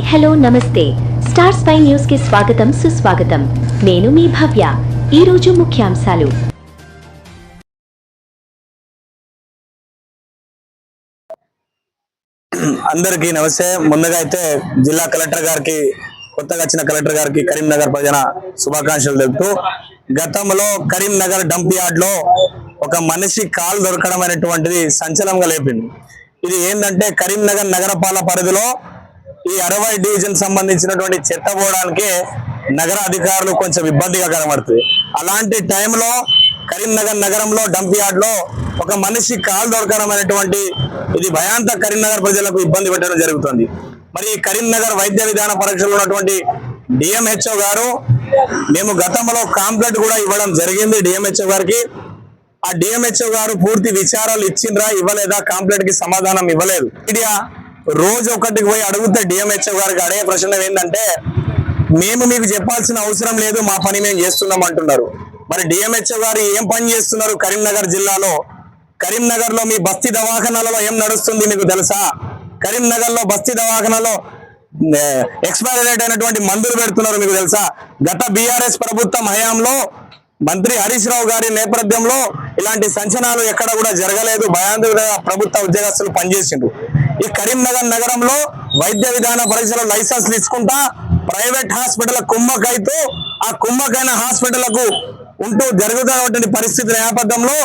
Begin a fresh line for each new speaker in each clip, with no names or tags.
Hello నమస్తే star spy news కి స్వాగతం సుస్వాగతం నేను మీ భవ్య ఈ రోజు ముఖ్యాంశాలు
అందరికీ నమస్తే ముందుగా అయితే జిల్లా కలెక్టర్ గారికి కొత్తగా వచ్చిన కలెక్టర్ గారికి కరీంనగర్ ప్రజల శుభాకాంక్షలు తెలుపుతూ గతంలో కరీంనగర్ డంప్ యార్డ్ లో ఒక మనిషి కాలు దొరకడం అనేటువంటిది సంచలనంగా లేపింది ఇది ఏంటంటే కరీంనగర్ నగరపాలక పరిధిలో ఈ 60 డివిజన్ సంబంధించినటువంటి చెత్త పోవడానికి నగర అధికారులు కొంచెం ఇబ్బందిగా కనబడుతుంది అలాంటి టైంలో కరీంనగర్ నగరంలో డంప్ యార్డ్ లో ఒక మనిషి కాలు దొరకడం అనేటువంటి ఇది భయాంత కరీంనగర్ ప్రజలకు ఇబ్బంది పెట్టడం జరుగుతుంది మరి కరీంనగర్ వైద్య విధాన పరీక్షలో ఉన్నటువంటి డిఎంహెచ్ఓ గారు మేము గతంలో కాంప్లైంట్ కూడా ఇవ్వడం జరిగింది డిఎంహెచ్ఓ గారికి ఆ డిఎంహెచ్ఓ గారు పూర్తి విచారాలు ఇచ్చిండ్రా ఇవ్వలేదా కాంప్లైంట్ కి సమాధానం ఇవ్వలేదు మీడియా రోజు ఒకటికి పోయి అడిగితే డిఎంహెచ్ఓ గారికి అడిగే ప్రశ్న ఏంటంటే మేము మీకు చెప్పాల్సిన అవసరం లేదు మా పని మేము చేస్తున్నాం అంటున్నారు మరి డిఎంహెచ్ఓ గారు ఏం పని చేస్తున్నారు కరీంనగర్ జిల్లాలో కరీంనగర్ లో మీ బస్తీ దవాఖానాలలో ఏం నడుస్తుంది మీకు తెలుసా కరీంనగర్ లో బస్తీ దవాఖానాలో ఎక్స్పైరీ డేట్ అయినటువంటి మందులు పెడుతున్నారు మీకు తెలుసా గత బీఆర్ఎస్ ప్రభుత్వం హయాంలో మంత్రి హరీష్ రావు గారి నేపథ్యంలో ఇలాంటి సంచలనాలు ఎక్కడ కూడా జరగలేదు భయాందోళన ప్రభుత్వ ఉద్యోగస్తులు పనిచేసిండ్రు ఈ కరీంనగర్ నగరంలో వైద్య విధాన పరీక్షలో లైసెన్స్ తీసుకుంటా ప్రైవేట్ హాస్పిటల్ కుమ్మకైతూ ఆ కుమ్మకైన హాస్పిటళ్లకు ఉంటూ జరుగుతున్నటువంటి పరిస్థితి నేపథ్యంలో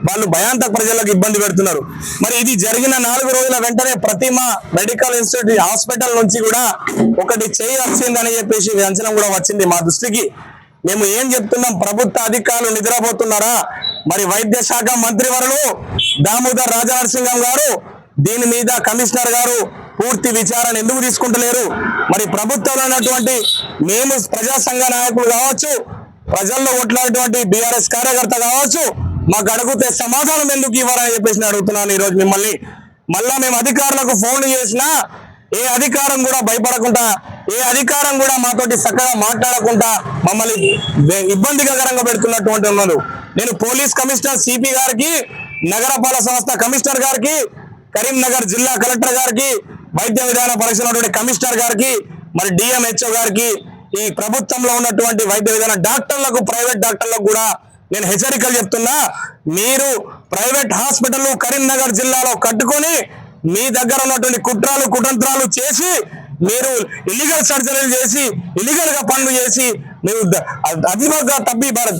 వాళ్ళు భయాంతక ప్రజలకు ఇబ్బంది పెడుతున్నారు మరి ఇది జరిగిన 4 రోజుల వెంటనే ప్రతిమ మెడికల్ ఇన్స్టిట్యూట్ హాస్పిటల్ నుంచి కూడా ఒకటి చేయి వచ్చిందని చెప్పేసి అంచనా కూడా వచ్చింది మా దృష్టికి మేము ఏం చెప్తున్నాం ప్రభుత్వ అధికారులు నిద్రపోతున్నారా మరి వైద్య శాఖ మంత్రివర్యులు దామోదర్ రాజనరసింహం గారు దీని మీద కమిషనర్ గారు పూర్తి విచారణ ఎందుకు తీసుకుంటలేరు మరి ప్రభుత్వంలో ఉన్నటువంటి మేము ప్రజా సంఘ నాయకులు కావచ్చు ప్రజల్లో కొట్లాడినటువంటి బీఆర్ఎస్ కార్యకర్త కావచ్చు మాకు అడిగితే సమాధానం ఎందుకు ఇవ్వరని చెప్పేసి అడుగుతున్నాను ఈ రోజు మిమ్మల్ని మళ్ళా మేము అధికారులకు ఫోన్లు చేసినా ఏ అధికారం కూడా భయపడకుండా ఏ అధికారం కూడా మాతోటి చక్కగా మాట్లాడకుండా మమ్మల్ని ఇబ్బందికరంగా పెడుతున్నటువంటి ఉన్నారు నేను పోలీస్ కమిషనర్ సిపి గారికి నగరపాలక సంస్థ కమిషనర్ గారికి కరీంనగర్ జిల్లా కలెక్టర్ గారికి వైద్య విధాన పరీక్ష కమిషనర్ గారికి మరి డిఎంహెచ్ఓ గారికి ఈ ప్రభుత్వంలో ఉన్నటువంటి వైద్య విధాన డాక్టర్లకు ప్రైవేట్ డాక్టర్లకు కూడా నేను హెచ్చరికలు చెప్తున్నా మీరు ప్రైవేట్ హాస్పిటల్ కరీంనగర్ జిల్లాలో కట్టుకొని మీ దగ్గర ఉన్నటువంటి కుట్రాలు చేసి మీరు ఇల్లీగల్ సర్జరీలు చేసి ఇల్లీగల్ గా పనులు చేసి మీరు అధికంగా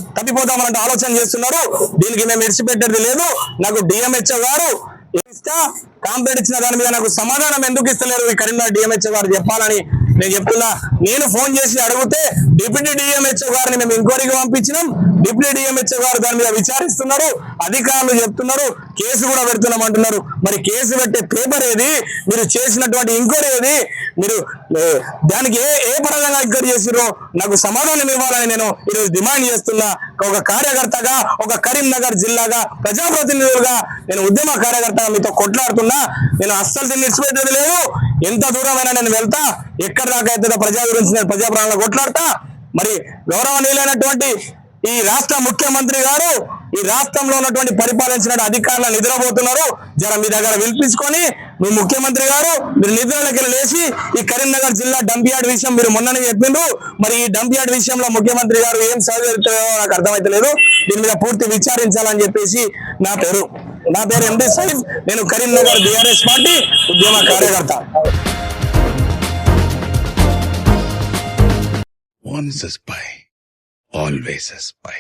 తప్పిపోతామనంటే ఆలోచన చేస్తున్నారు దీనికి మేము విడిచిపెట్టేది లేదు నాకు డిఎంహెచ్ఓ గారు కాంప్లైంట్ ఇచ్చిన దాని మీద నాకు సమాధానం ఎందుకు ఇస్తలేరు ఈ కరీంనగర్ డిఎంహెచ్ఓ గారు చెప్పాలని నేను చెప్తున్నా నేను ఫోన్ చేసి అడిగితే డిప్యూటీ డిఎంహెచ్ఓ గారిని మేము ఎంక్వైరీకి పంపించినాం డిప్యూటీ డిఎంహెచ్ఓ గారు దాని మీద విచారిస్తున్నారు అధికారులు చెప్తున్నారు కేసు కూడా పెడుతున్నాం అంటున్నారు మరి కేసు పెట్టే పేపర్ ఏది మీరు చేసినటువంటి ఎంక్వైరీ ఏది మీరు దానికి ఏ పరంగా ఎంక్వైరీ చేసిరో నాకు సమాధానం ఇవ్వాలని నేను ఈరోజు డిమాండ్ చేస్తున్నా ఒక కార్యకర్తగా ఒక కరీంనగర్ జిల్లాగా ప్రజాప్రతినిధులుగా నేను ఉద్యమ కార్యకర్తగా మీతో కొట్లాడుతున్నా నేను అస్సలు దీన్ని విడిచిపెట్టేది లేదు ఎంత దూరమైనా నేను వెళ్తా ఎక్కడ దాకా అయితే ప్రజా గురించి నేను ప్రజా ప్రాణాలు కొట్లాడతా మరి గౌరవనీయులైనటువంటి ఈ రాష్ట్ర ముఖ్యమంత్రి గారు ఈ రాష్ట్రంలో ఉన్నటువంటి పరిపాలించిన అధికారులు నిద్రపోతున్నారు జర మీ దగ్గర పిలిపించుకొని మీ ముఖ్యమంత్రి గారు మీరు నిద్రలకి లేచి ఈ కరీంనగర్ జిల్లా డంప్ యార్డ్ విషయం మీరు మొన్ననే చెప్పిండ్రు మరి ఈ డంప్ యార్డ్ విషయంలో ముఖ్యమంత్రి గారు ఏం సహకరిస్తారో నాకు అర్థమైతలేదు దీని మీద పూర్తి విచారించాలని చెప్పేసి నా పేరు ఎండి సైఫ్ నేను కరీంనగర్ బీఆర్ఎస్ పార్టీ ఉద్యమ కార్యకర్త
Once a spy, always a spy.